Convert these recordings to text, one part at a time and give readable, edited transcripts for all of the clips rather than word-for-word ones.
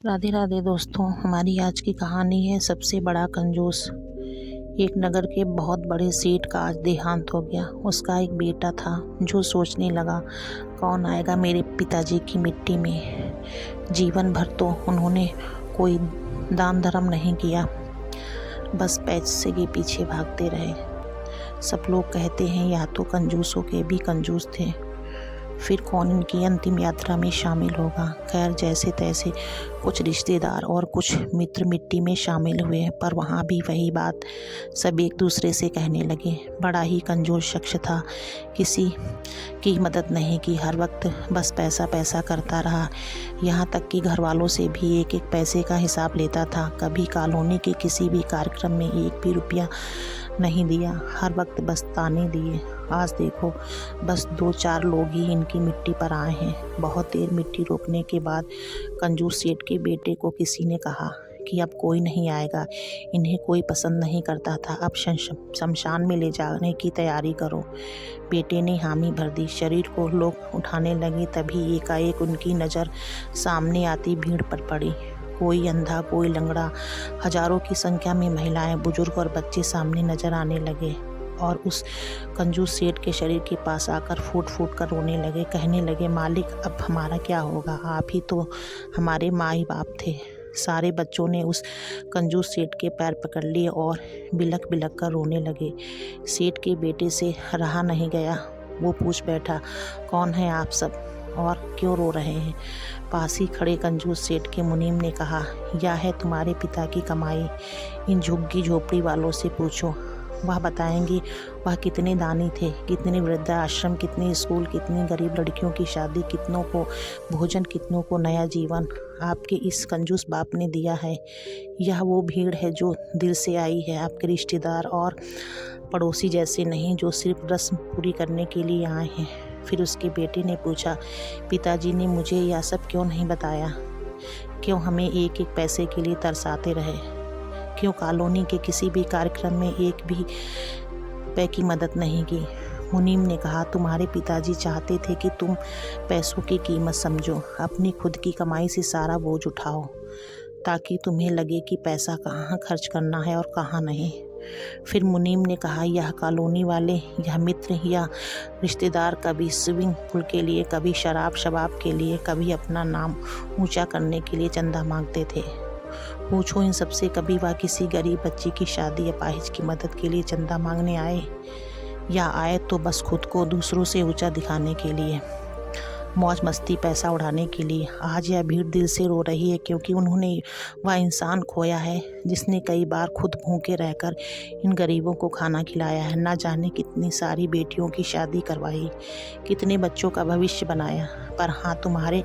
राधे राधे दोस्तों, हमारी आज की कहानी है सबसे बड़ा कंजूस। एक नगर के बहुत बड़े सेठ का आज देहांत हो गया। उसका एक बेटा था जो सोचने लगा, कौन आएगा मेरे पिताजी की मिट्टी में। जीवन भर तो उन्होंने कोई दान धर्म नहीं किया, बस पैसे के पीछे भागते रहे। सब लोग कहते हैं या तो कंजूसों के भी कंजूस थे, फिर कौन इनकी अंतिम यात्रा में शामिल होगा। खैर, जैसे तैसे कुछ रिश्तेदार और कुछ मित्र मिट्टी में शामिल हुए, पर वहाँ भी वही बात सब एक दूसरे से कहने लगे। बड़ा ही कंजूस शख्स था, किसी की मदद नहीं की, हर वक्त बस पैसा पैसा करता रहा। यहाँ तक कि घर वालों से भी एक एक पैसे का हिसाब लेता था। कभी कॉलोनी के किसी भी कार्यक्रम में एक भी रुपया नहीं दिया, हर वक्त बस ताने दिए। आज देखो, बस 2-4 लोग ही इनकी मिट्टी पर आए हैं। बहुत देर मिट्टी रोकने के बाद कंजूस सेठ के बेटे को किसी ने कहा कि अब कोई नहीं आएगा, इन्हें कोई पसंद नहीं करता था, अब शमशान में ले जाने की तैयारी करो। बेटे ने हामी भर दी। शरीर को लोग उठाने लगे, तभी एकाएक उनकी नज़र सामने आती भीड़ पर पड़ी। कोई अंधा, कोई लंगड़ा, हजारों की संख्या में महिलाएं, बुजुर्ग और बच्चे सामने नजर आने लगे और उस कंजूस सेठ के शरीर के पास आकर फूट फूट कर रोने लगे। कहने लगे, मालिक अब हमारा क्या होगा, आप ही तो हमारे माँ बाप थे। सारे बच्चों ने उस कंजूस सेठ के पैर पकड़ लिए और बिलख बिलख कर रोने लगे। सेठ के बेटे से रहा नहीं गया, वो पूछ बैठा, कौन है आप सब और क्यों रो रहे हैं। पास ही खड़े कंजूस सेठ के मुनीम ने कहा, यह है तुम्हारे पिता की कमाई, इन झुग्गी झोपड़ी वालों से पूछो, वह बताएंगे वह कितने दानी थे, कितने वृद्धाश्रम, कितने स्कूल, कितनी गरीब लड़कियों की शादी, कितनों को भोजन, कितनों को नया जीवन आपके इस कंजूस बाप ने दिया है। यह वो भीड़ है जो दिल से आई है, आपके रिश्तेदार और पड़ोसी जैसे नहीं, जो सिर्फ रस्म पूरी करने के लिए आए हैं। फिर उसके बेटे ने पूछा, पिताजी ने मुझे यह सब क्यों नहीं बताया, क्यों हमें एक एक पैसे के लिए तरसाते रहे, क्यों कॉलोनी के किसी भी कार्यक्रम में एक भी रुपए की मदद नहीं की। मुनीम ने कहा, तुम्हारे पिताजी चाहते थे कि तुम पैसों की कीमत समझो, अपनी खुद की कमाई से सारा बोझ उठाओ, ताकि तुम्हें लगे कि पैसा कहाँ खर्च करना है और कहाँ नहीं। फिर मुनीम ने कहा, यह कॉलोनी वाले, यह मित्र या रिश्तेदार कभी स्विमिंग पूल के लिए, कभी शराब शबाब के लिए, कभी अपना नाम ऊंचा करने के लिए चंदा मांगते थे। पूछो इन सबसे, कभी वह किसी गरीब बच्ची की शादी या अपाहिज की मदद के लिए चंदा मांगने आए, या आए तो बस खुद को दूसरों से ऊंचा दिखाने के लिए, मौज मस्ती पैसा उड़ाने के लिए। आज यह भीड़ दिल से रो रही है, क्योंकि उन्होंने वह इंसान खोया है जिसने कई बार खुद भूखे रहकर इन गरीबों को खाना खिलाया है। ना जाने कितनी सारी बेटियों की शादी करवाई, कितने बच्चों का भविष्य बनाया, पर हाँ, तुम्हारे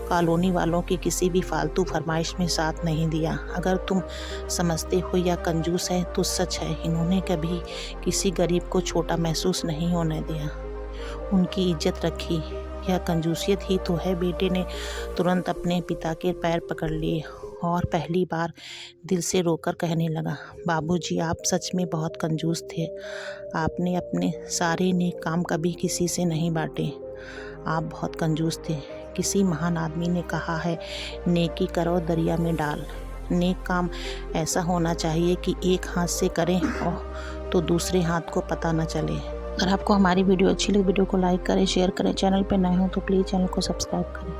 कॉलोनी वालों की किसी भी फालतू फरमाइश में साथ नहीं दिया। अगर तुम समझते हो या कंजूस है तो सच है, इन्होंने कभी किसी गरीब को छोटा महसूस नहीं होने दिया, उनकी इज्जत रखी। यह कंजूसियत ही तो है। बेटे ने तुरंत अपने पिता के पैर पकड़ लिए और पहली बार दिल से रोकर कहने लगा, बाबूजी, आप सच में बहुत कंजूस थे। आपने अपने सारे नेक काम कभी किसी से नहीं बांटे, आप बहुत कंजूस थे। किसी महान आदमी ने कहा है, नेकी करो दरिया में डाल। नेक काम ऐसा होना चाहिए कि एक हाथ से करें और तो दूसरे हाथ को पता न चले। अगर आपको हमारी वीडियो अच्छी लगी, वीडियो को लाइक करें, शेयर करें। चैनल पर नए हो तो प्लीज़ चैनल को सब्सक्राइब करें।